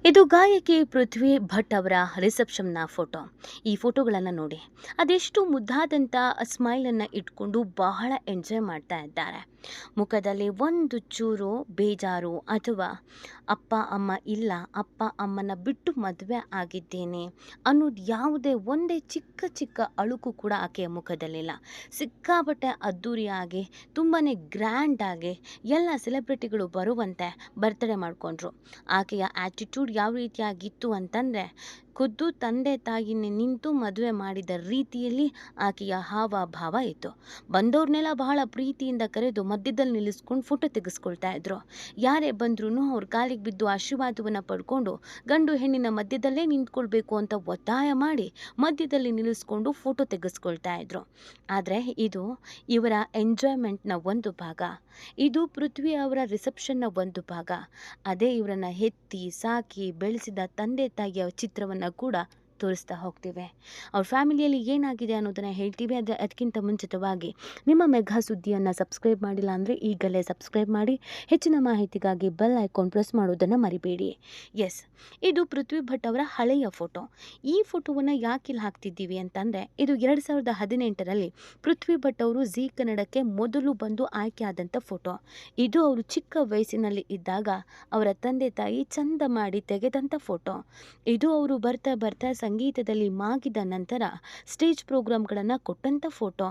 ಇದು ಗಾಯಕಿ ಪೃಥ್ವಿ ಭಟ್ ಅವರ ರಿಸೆಪ್ಷನ್ನ ಫೋಟೋ. ಈ ಫೋಟೋಗಳನ್ನು ನೋಡಿ, ಅದೆಷ್ಟು ಮುದ್ದಾದಂಥ ಸ್ಮೈಲನ್ನು ಇಟ್ಕೊಂಡು ಬಹಳ ಎಂಜಾಯ್ ಮಾಡ್ತಾ ಇದ್ದಾರೆ. ಮುಖದಲ್ಲಿ ಒಂದು ಚೂರು ಬೇಜಾರು ಅಥವಾ ಅಪ್ಪ ಅಮ್ಮ ಇಲ್ಲ, ಅಪ್ಪ ಅಮ್ಮನ ಬಿಟ್ಟು ಮದುವೆ ಆಗಿದ್ದೇನೆ ಅನ್ನೋದು ಯಾವುದೇ ಒಂದೇ ಚಿಕ್ಕ ಚಿಕ್ಕ ಅಳುಕು ಕೂಡ ಆಕೆಯ ಮುಖದಲ್ಲಿಲ್ಲ. ಸಿಕ್ಕಾಪಟ್ಟೆ ಅದ್ಧೂರಿಯಾಗಿ ತುಂಬಾ ಗ್ರ್ಯಾಂಡಾಗಿ ಎಲ್ಲ ಸೆಲೆಬ್ರಿಟಿಗಳು ಬರುವಂತೆ ಬರ್ತ್ಡೇ ಮಾಡಿಕೊಂಡ್ರು. ಆಕೆಯ ಆ್ಯಟಿಟ್ಯೂಡ್ ಯಾವ ರೀತಿಯಾಗಿತ್ತು ಅಂತಂದರೆ, ಖುದ್ದು ತಂದೆ ತಾಯಿನೇ ನಿಂತು ಮದುವೆ ಮಾಡಿದ ರೀತಿಯಲ್ಲಿ ಆಕೆಯ ಹಾವಭಾವ ಇತ್ತು. ಬಂದವ್ರನ್ನೆಲ್ಲ ಬಹಳ ಪ್ರೀತಿಯಿಂದ ಕರೆದು ಮಧ್ಯದಲ್ಲಿ ನಿಲ್ಲಿಸ್ಕೊಂಡು ಫೋಟೋ ತೆಗೆಸ್ಕೊಳ್ತಾ ಇದ್ರು. ಯಾರೇ ಬಂದ್ರೂ ಅವ್ರ ಕಾಲಿಗೆ ಬಿದ್ದು ಆಶೀರ್ವಾದವನ್ನು ಪಡ್ಕೊಂಡು ಗಂಡು ಹೆಣ್ಣಿನ ಮಧ್ಯದಲ್ಲೇ ನಿಂತ್ಕೊಳ್ಬೇಕು ಅಂತ ಒತ್ತಾಯ ಮಾಡಿ ಮಧ್ಯದಲ್ಲಿ ನಿಲ್ಲಿಸ್ಕೊಂಡು ಫೋಟೋ ತೆಗೆಸ್ಕೊಳ್ತಾ ಇದ್ರು. ಆದರೆ ಇದು ಇವರ ಎಂಜಾಯ್ಮೆಂಟ್ನ ಒಂದು ಭಾಗ. ಇದು ಪೃಥ್ವಿ ಅವರ ರಿಸೆಪ್ಷನ್ನ ಒಂದು ಭಾಗ. ಅದೇ ಇವರನ್ನು ಹೆತ್ತಿ ಸಾಕಿ ಬೆಳೆಸಿದ ತಂದೆ ತಾಯಿಯ ಚಿತ್ರವನ್ನು ಕೂಡ ತೋರಿಸ್ತಾ ಹೋಗ್ತೀವಿ. ಅವ್ರ ಫ್ಯಾಮಿಲಿಯಲ್ಲಿ ಏನಾಗಿದೆ ಅನ್ನೋದನ್ನು ಹೇಳ್ತೀವಿ. ಆದರೆ ಅದಕ್ಕಿಂತ ಮುಂಚಿತವಾಗಿ ನಿಮ್ಮ ಮೆಘಾ ಸುದ್ದಿಯನ್ನು ಸಬ್ಸ್ಕ್ರೈಬ್ ಮಾಡಿಲ್ಲ ಅಂದರೆ ಈಗಲೇ ಸಬ್ಸ್ಕ್ರೈಬ್ ಮಾಡಿ. ಹೆಚ್ಚಿನ ಮಾಹಿತಿಗಾಗಿ ಬೆಲ್ ಐಕಾನ್ ಪ್ರೆಸ್ ಮಾಡೋದನ್ನು ಮರಿಬೇಡಿ. ಎಸ್, ಇದು ಪೃಥ್ವಿ ಭಟ್ ಅವರ ಹಳೆಯ ಫೋಟೋ. ಈ ಫೋಟೋವನ್ನು ಯಾಕೆ ಇಲ್ಲಿ ಹಾಕ್ತಿದ್ದೀವಿ ಅಂತಂದರೆ, ಇದು 2018ರಲ್ಲಿ ಪೃಥ್ವಿ ಭಟ್ ಅವರು ಜೀ ಕನ್ನಡಕ್ಕೆ ಮೊದಲು ಬಂದು ಆಯ್ಕೆ ಆದಂಥ ಫೋಟೋ. ಇದು ಅವರು ಚಿಕ್ಕ ವಯಸ್ಸಿನಲ್ಲಿ ಇದ್ದಾಗ ಅವರ ತಂದೆ ತಾಯಿ ಚಂದ ಮಾಡಿ ತೆಗೆದಂಥ ಫೋಟೋ. ಇದು ಅವರು ಬರ್ತಾ ಬರ್ತಾ ಸಂಗೀತದಲ್ಲಿ ಮಾಗಿದ ನಂತರ ಸ್ಟೇಜ್ ಪ್ರೋಗ್ರಾಮ್ಗಳನ್ನು ಕೊಟ್ಟಂಥ ಫೋಟೋ.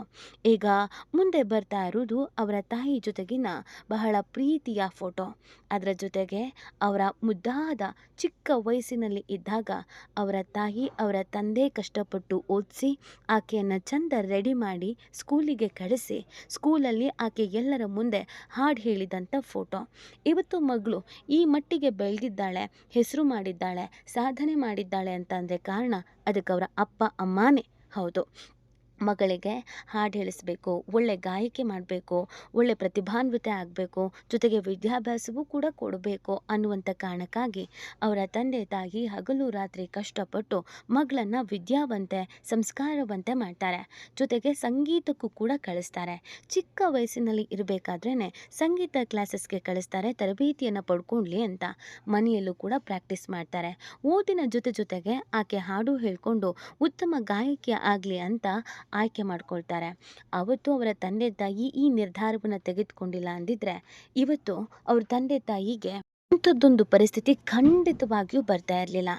ಈಗ ಮುಂದೆ ಬರ್ತಾ ಇರೋದು ಅವರ ತಾಯಿ ಜೊತೆಗಿನ ಬಹಳ ಪ್ರೀತಿಯ ಫೋಟೋ. ಅದರ ಜೊತೆಗೆ ಅವರ ಮುದ್ದಾದ ಚಿಕ್ಕ ವಯಸ್ಸಿನಲ್ಲಿ ಇದ್ದಾಗ ಅವರ ತಾಯಿ ಅವರ ತಂದೆ ಕಷ್ಟಪಟ್ಟು ಓದಿಸಿ ಆಕೆಯನ್ನು ಚಂದ ರೆಡಿ ಮಾಡಿ ಸ್ಕೂಲಿಗೆ ಕಳಿಸಿ ಸ್ಕೂಲಲ್ಲಿ ಆಕೆ ಎಲ್ಲರ ಮುಂದೆ ಹಾಡು ಹೇಳಿದಂಥ ಫೋಟೋ. ಇವತ್ತು ಮಗಳು ಈ ಮಟ್ಟಿಗೆ ಬೆಳೆದಿದ್ದಾಳೆ, ಹೆಸರು ಮಾಡಿದ್ದಾಳೆ, ಸಾಧನೆ ಮಾಡಿದ್ದಾಳೆ ಅಂತಂದರೆ ಕಾರಣ ಅದಕ್ಕೆ ಅವರ ಅಪ್ಪ ಅಮ್ಮನೇ. ಹೌದು, ಮಗಳಿಗೆ ಹಾಡು ಹೇಳಿಸ್ಬೇಕು, ಒಳ್ಳೆ ಗಾಯಕಿ ಮಾಡಬೇಕು, ಒಳ್ಳೆ ಪ್ರತಿಭಾನ್ವಿತೆ ಆಗಬೇಕು, ಜೊತೆಗೆ ವಿದ್ಯಾಭ್ಯಾಸವೂ ಕೂಡ ಕೊಡಬೇಕು ಅನ್ನುವಂಥ ಕಾರಣಕ್ಕಾಗಿ ಅವರ ತಂದೆ ತಾಯಿ ಹಗಲು ರಾತ್ರಿ ಕಷ್ಟಪಟ್ಟು ಮಗಳನ್ನು ವಿದ್ಯಾವಂತೆ ಸಂಸ್ಕಾರವಂತೆ ಮಾಡ್ತಾರೆ. ಜೊತೆಗೆ ಸಂಗೀತಕ್ಕೂ ಕೂಡ ಕಳಿಸ್ತಾರೆ. ಚಿಕ್ಕ ವಯಸ್ಸಿನಲ್ಲಿ ಇರಬೇಕಾದ್ರೇ ಸಂಗೀತ ಕ್ಲಾಸಸ್ಗೆ ಕಳಿಸ್ತಾರೆ, ತರಬೇತಿಯನ್ನು ಪಡ್ಕೊಳ್ಳಿ ಅಂತ. ಮನೆಯಲ್ಲೂ ಕೂಡ ಪ್ರಾಕ್ಟೀಸ್ ಮಾಡ್ತಾರೆ. ಓದಿನ ಜೊತೆಗೆ ಆಕೆ ಹಾಡು ಹೇಳ್ಕೊಂಡು ಉತ್ತಮ ಗಾಯಕಿ ಆಗಲಿ ಅಂತ ಆಯ್ಕೆ ಮಾಡ್ಕೊಳ್ತಾರೆ. ಅವತ್ತು ಅವರ ತಂದೆ ತಾಯಿ ಈ ನಿರ್ಧಾರವನ್ನು ತೆಗೆದುಕೊಂಡಿಲ್ಲ ಅಂದಿದ್ರೆ ಇವತ್ತು ಅವ್ರ ತಂದೆ ತಾಯಿಗೆ ಇಂಥದ್ದೊಂದು ಪರಿಸ್ಥಿತಿ ಖಂಡಿತವಾಗಿಯೂ ಬರ್ತಾ ಇರಲಿಲ್ಲ.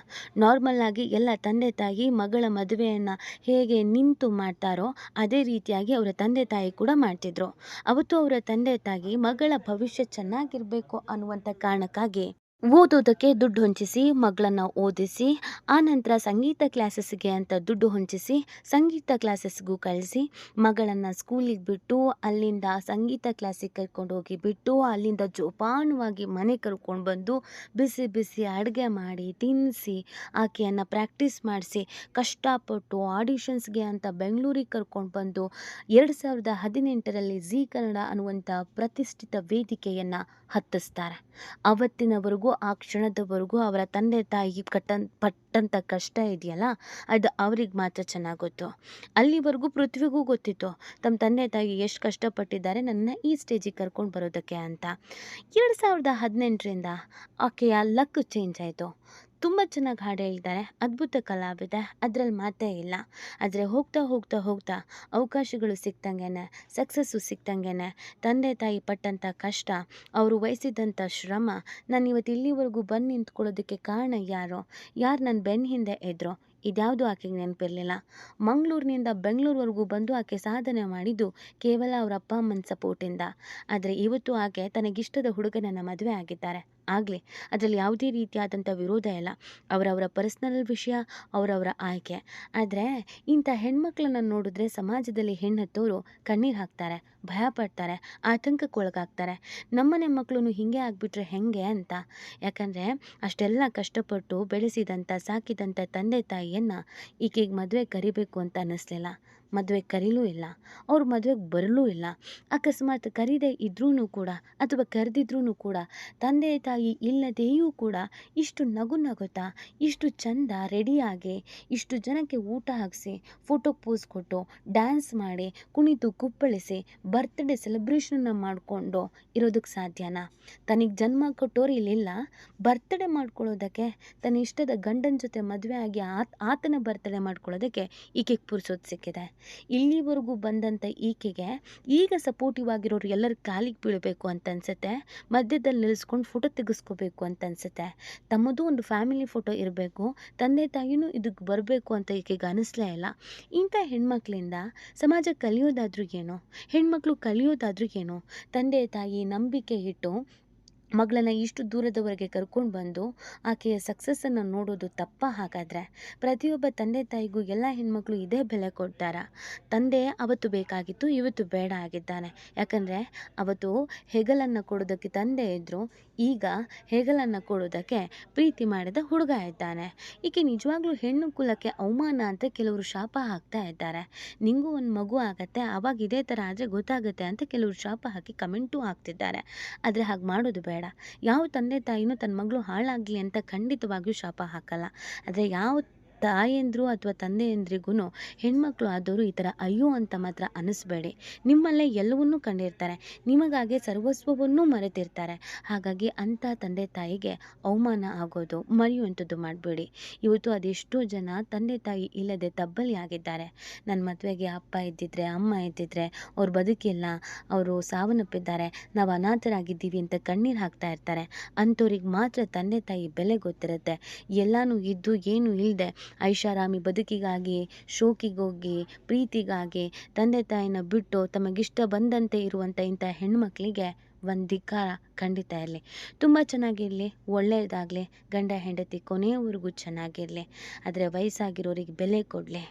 ನಾರ್ಮಲ್ ಆಗಿ ಎಲ್ಲ ತಂದೆ ತಾಯಿ ಮಗಳ ಮದುವೆಯನ್ನು ಹೇಗೆ ನಿಂತು ಮಾಡ್ತಾರೋ ಅದೇ ರೀತಿಯಾಗಿ ಅವರ ತಂದೆ ತಾಯಿ ಕೂಡ ಮಾಡ್ತಿದ್ರು. ಅವತ್ತು ಅವರ ತಂದೆ ತಾಯಿ ಮಗಳ ಭವಿಷ್ಯ ಚೆನ್ನಾಗಿರಬೇಕು ಅನ್ನುವಂಥ ಕಾರಣಕ್ಕಾಗಿ ಓದೋದಕ್ಕೆ ದುಡ್ಡು ಹೊಂಚಿಸಿ ಮಗಳನ್ನು ಓದಿಸಿ, ಆನಂತರ ಸಂಗೀತ ಕ್ಲಾಸಸ್ಗೆ ಅಂತ ದುಡ್ಡು ಹೊಂಚಿಸಿ ಸಂಗೀತ ಕ್ಲಾಸಸ್ಗೂ ಕಳಿಸಿ ಮಗಳನ್ನು ಸ್ಕೂಲಿಗೆ ಬಿಟ್ಟು ಅಲ್ಲಿಂದ ಸಂಗೀತ ಕ್ಲಾಸಿಗೆ ಕರ್ಕೊಂಡು ಹೋಗಿ ಬಿಟ್ಟು ಅಲ್ಲಿಂದ ಜೋಪಾನವಾಗಿ ಮನೆ ಕರ್ಕೊಂಡು ಬಂದು ಬಿಸಿ ಬಿಸಿ ಅಡುಗೆ ಮಾಡಿ ತಿನ್ನಿಸಿ ಆಕೆಯನ್ನು ಪ್ರಾಕ್ಟೀಸ್ ಮಾಡಿಸಿ ಕಷ್ಟಪಟ್ಟು ಆಡಿಷನ್ಸ್ಗೆ ಅಂತ ಬೆಂಗಳೂರಿಗೆ ಕರ್ಕೊಂಡು ಬಂದು 2018ರಲ್ಲಿ ಜೀ ಕನ್ನಡ ಅನ್ನುವಂಥ ಪ್ರತಿಷ್ಠಿತ ವೇದಿಕೆಯನ್ನು ಹತ್ತಿಸ್ತಾರೆ. ಅವತ್ತಿನವರೆಗೂ ಆ ಕ್ಷಣದವರೆಗೂ ಅವರ ತಂದೆ ತಾಯಿ ಪಟ್ಟಂಥ ಕಷ್ಟ ಇದೆಯಲ್ಲ, ಅದು ಅವ್ರಿಗೆ ಮಾತ್ರ ಚೆನ್ನಾಗಿ ಗೊತ್ತು. ಅಲ್ಲಿವರೆಗೂ ಪೃಥ್ವಿಗೂ ಗೊತ್ತಿತ್ತು ತಮ್ಮ ತಂದೆ ತಾಯಿ ಎಷ್ಟು ಕಷ್ಟಪಟ್ಟಿದ್ದಾರೆ ನನ್ನ ಈ ಸ್ಟೇಜಿಗೆ ಕರ್ಕೊಂಡು ಬರೋದಕ್ಕೆ ಅಂತ. 2018ರಿಂದ ಆಕೆಯ ಲಕ್ ಚೇಂಜ್ ಆಯಿತು. ತುಂಬ ಚೆನ್ನಾಗಿ ಹಾಡು ಹೇಳಿದ್ದಾರೆ, ಅದ್ಭುತ ಕಲಾವಿದೆ, ಅದರಲ್ಲಿ ಮಾತೇ ಇಲ್ಲ. ಆದರೆ ಹೋಗ್ತಾ ಹೋಗ್ತಾ ಹೋಗ್ತಾ ಅವಕಾಶಗಳು ಸಿಕ್ತಂಗೆ, ಸಕ್ಸಸ್ಸು ಸಿಕ್ತಂಗೆ ತಂದೆ ತಾಯಿ ಪಟ್ಟಂಥ ಕಷ್ಟ, ಅವರು ವಹಿಸಿದಂಥ ಶ್ರಮ, ನಾನು ಇವತ್ತು ಇಲ್ಲಿವರೆಗೂ ಬಂದು ನಿಂತ್ಕೊಳ್ಳೋದಕ್ಕೆ ಕಾರಣ ಯಾರು ನನ್ನ ಬೆನ್ನ ಹಿಂದೆ ಇದ್ರು, ಇದ್ಯಾವುದು ಆಕೆಗೆ ನೆನಪಿರಲಿಲ್ಲ. ಮಂಗಳೂರಿನಿಂದ ಬೆಂಗಳೂರುವರೆಗೂ ಬಂದು ಆಕೆ ಸಾಧನೆ ಮಾಡಿದ್ದು ಕೇವಲ ಅವರ ಅಪ್ಪ ಅಮ್ಮನ ಸಪೋರ್ಟಿಂದ. ಆದರೆ ಇವತ್ತು ಆಕೆ ತನಗಿಷ್ಟದ ಹುಡುಗನನ್ನು ಮದುವೆ ಆಗಿದ್ದಾರೆ. ಆಗಲಿ, ಅದರಲ್ಲಿ ಯಾವುದೇ ರೀತಿಯಾದಂಥ ವಿರೋಧ ಇಲ್ಲ. ಅವರವರ ಪರ್ಸ್ನಲ್ ವಿಷಯ, ಅವರವರ ಆಯ್ಕೆ. ಆದರೆ ಇಂಥ ಹೆಣ್ಮಕ್ಳನ್ನು ನೋಡಿದ್ರೆ ಸಮಾಜದಲ್ಲಿ ಹೆಣ್ಣತ್ತವರು ಕಣ್ಣೀರು ಹಾಕ್ತಾರೆ, ಭಯಪಡ್ತಾರೆ, ಆತಂಕಕ್ಕೊಳಗಾಗ್ತಾರೆ. ನಮ್ಮನೆ ಮಕ್ಕಳು ಹೀಗೆ ಆಗಿಬಿಟ್ರೆ ಹೆಂಗೆ ಅಂತ. ಯಾಕಂದರೆ ಅಷ್ಟೆಲ್ಲ ಕಷ್ಟಪಟ್ಟು ಬೆಳೆಸಿದಂಥ ಸಾಕಿದಂಥ ತಂದೆ ತಾಯಿಯನ್ನು ಈಕೆಗೆ ಮದುವೆ ಕರಿಬೇಕು ಅಂತ ಅನ್ನಿಸ್ಲಿಲ್ಲ. ಮದುವೆ ಕರೀಲೂ ಇಲ್ಲ, ಅವ್ರು ಮದುವೆಗೆ ಬರಲೂ ಇಲ್ಲ. ಅಕಸ್ಮಾತ್ ಕರೀದೇ ಇದ್ರೂ ಕೂಡ ಅಥವಾ ಕರೆದಿದ್ರೂ ಕೂಡ ತಂದೆ ತಾಯಿ ಇಲ್ಲದೆಯೂ ಕೂಡ ಇಷ್ಟು ನಗು ನಗುತ್ತಾ ಇಷ್ಟು ಚಂದ ರೆಡಿಯಾಗಿ ಇಷ್ಟು ಜನಕ್ಕೆ ಊಟ ಹಾಕಿಸಿ ಫೋಟೋಗೆ ಪೋಸ್ ಕೊಟ್ಟು ಡ್ಯಾನ್ಸ್ ಮಾಡಿ ಕುಣಿತು ಕುಪ್ಪಳಿಸಿ ಬರ್ತ್ಡೇ ಸೆಲೆಬ್ರೇಷನ್ನ ಮಾಡಿಕೊಂಡು ಇರೋದಕ್ಕೆ ಸಾಧ್ಯನಾ? ತನಗೆ ಜನ್ಮ ಕೊಟ್ಟೋರು ಇಲ್ಲಿಲ್ಲ, ಬರ್ತ್ಡೇ ಮಾಡ್ಕೊಳ್ಳೋದಕ್ಕೆ ತನ್ನ ಇಷ್ಟದ ಗಂಡನ ಜೊತೆ ಮದುವೆ ಆಗಿ ಆತನ ಬರ್ತ್ಡೇ ಮಾಡ್ಕೊಳ್ಳೋದಕ್ಕೆ ಈಕೆಗೆ ಪುರ್ಸೋದು ಸಿಕ್ಕಿದೆ. ಇಲ್ಲಿವರೆಗೂ ಬಂದಂಥ ಈಕೆಗೆ ಈಗ ಸಪೋರ್ಟಿವ್ ಆಗಿರೋರು ಎಲ್ಲರ ಕಾಲಿಗೆ ಬೀಳಬೇಕು ಅಂತ ಅನ್ಸುತ್ತೆ, ಮಧ್ಯದಲ್ಲಿ ನಿಲ್ಲಿಸ್ಕೊಂಡು ಫೋಟೋ ತೆಗೆಸ್ಕೋಬೇಕು ಅಂತ ಅನ್ಸುತ್ತೆ. ತಮ್ಮದು ಒಂದು ಫ್ಯಾಮಿಲಿ ಫೋಟೋ ಇರಬೇಕು, ತಂದೆ ತಾಯಿನೂ ಇದಕ್ಕೆ ಬರಬೇಕು ಅಂತ ಈಕೆಗೆ ಅನಿಸ್ಲೇ ಇಲ್ಲ. ಇಂಥ ಹೆಣ್ಮಕ್ಳಿಂದ ಸಮಾಜ ಕಲಿಯೋದಾದ್ರೂ ಏನು, ಹೆಣ್ಮಕ್ಳು ಕಲಿಯೋದಾದ್ರೂ ಏನು? ತಂದೆ ತಾಯಿ ನಂಬಿಕೆ ಇಟ್ಟು ಮಗಳನ್ನ ಇಷ್ಟು ದೂರದವರೆಗೆ ಕರ್ಕೊಂಡು ಬಂದು ಆಕೆಯ ಸಕ್ಸಸ್ಸನ್ನು ನೋಡೋದು ತಪ್ಪ? ಹಾಗಾದರೆ ಪ್ರತಿಯೊಬ್ಬ ತಂದೆ ತಾಯಿಗೂ ಎಲ್ಲ ಹೆಣ್ಮಕ್ಳು ಇದೇ ಬೆಲೆ ಕೊಡ್ತಾರಾ? ತಂದೆ ಅವತ್ತು ಬೇಕಾಗಿತ್ತು, ಇವತ್ತು ಬೇಡ ಆಗಿದ್ದಾನೆ. ಯಾಕಂದರೆ ಅವತ್ತು ಹೆಗಲನ್ನು ಕೊಡೋದಕ್ಕೆ ತಂದೆ ಇದ್ದರು, ಈಗ ಹೆಗಲನ್ನು ಕೊಡೋದಕ್ಕೆ ಪ್ರೀತಿ ಮಾಡಿದ ಹುಡುಗ ಇದ್ದಾನೆ. ಈಕೆ ನಿಜವಾಗ್ಲೂ ಹೆಣ್ಣು ಕುಲಕ್ಕೆ ಅವಮಾನ ಅಂತ ಕೆಲವರು ಶಾಪ ಹಾಕ್ತಾ ಇದ್ದಾರೆ. ನಿಂಗೂ ಒಂದು ಮಗು ಆಗತ್ತೆ, ಆವಾಗ ಇದೇ ಥರ ಆದರೆ ಗೊತ್ತಾಗುತ್ತೆ ಅಂತ ಕೆಲವರು ಶಾಪ ಹಾಕಿ ಕಮೆಂಟು ಹಾಕ್ತಿದ್ದಾರೆ. ಆದರೆ ಹಾಗೆ ಮಾಡೋದು ಬೇಡ. ಯಾವ ತಂದೆ ತಾಯಿನೂ ತನ್ನ ಮಗಳು ಹಾಳಾಗಲಿ ಅಂತ ಖಂಡಿತವಾಗಿಯೂ ಶಾಪ ಹಾಕಲ್ಲ. ಆದರೆ ಯಾವ ತಾಯಂದ್ರು ಅಥವಾ ತಂದೆಯಂದ್ರಿಗೂ ಹೆಣ್ಮಕ್ಳು ಆದವರು ಈ ಥರ ಅಯ್ಯೋ ಅಂತ ಮಾತ್ರ ಅನ್ನಿಸ್ಬೇಡಿ. ನಿಮ್ಮಲ್ಲೇ ಎಲ್ಲವನ್ನೂ ಕಂಡಿರ್ತಾರೆ, ನಿಮಗಾಗಿ ಸರ್ವಸ್ವವನ್ನೂ ಮರೆತಿರ್ತಾರೆ. ಹಾಗಾಗಿ ಅಂಥ ತಂದೆ ತಾಯಿಗೆ ಅವಮಾನ ಆಗೋದು ಮರೆಯುವಂಥದ್ದು ಮಾಡಬೇಡಿ. ಇವತ್ತು ಅದೆಷ್ಟೋ ಜನ ತಂದೆ ತಾಯಿ ಇಲ್ಲದೆ ತಬ್ಬಲಿ ಆಗಿದ್ದಾರೆ. ನನ್ನ ಮದುವೆಗೆ ಅಪ್ಪ ಇದ್ದಿದ್ರೆ ಅಮ್ಮ ಇದ್ದಿದ್ರೆ ಅವ್ರು ಬದುಕಿಲ್ಲ, ಅವರು ಸಾವನ್ನಪ್ಪಿದ್ದಾರೆ, ನಾವು ಅನಾಥರಾಗಿದ್ದೀವಿ ಅಂತ ಕಣ್ಣೀರು ಹಾಕ್ತಾ ಇರ್ತಾರೆ. ಅಂಥವ್ರಿಗೆ ಮಾತ್ರ ತಂದೆ ತಾಯಿ ಬೆಲೆ ಗೊತ್ತಿರುತ್ತೆ. ಎಲ್ಲನೂ ಇದ್ದು ಏನೂ ಇಲ್ಲದೆ ಐಷಾರಾಮಿ ಬದುಕಿಗಾಗಿ ಶೋಕಿಗೋಗಿ ಪ್ರೀತಿಗಾಗಿ ತಂದೆ ತಾಯಿನ ಬಿಟ್ಟು ತಮಗಿಷ್ಟ ಬಂದಂತೆ ಇರುವಂಥ ಇಂಥ ಹೆಣ್ಮಕ್ಳಿಗೆ ಒಂದು ಧಿಕ್ಕಾರ ಖಂಡಿತ ಇರಲಿ. ತುಂಬ ಚೆನ್ನಾಗಿರಲಿ, ಒಳ್ಳೆಯದಾಗಲಿ, ಗಂಡ ಹೆಂಡತಿ ಕೊನೆಯವರೆಗೂ ಚೆನ್ನಾಗಿರಲಿ. ಆದರೆ ವಯಸ್ಸಾಗಿರೋರಿಗೆ ಬೆಲೆ ಕೊಡಲಿ.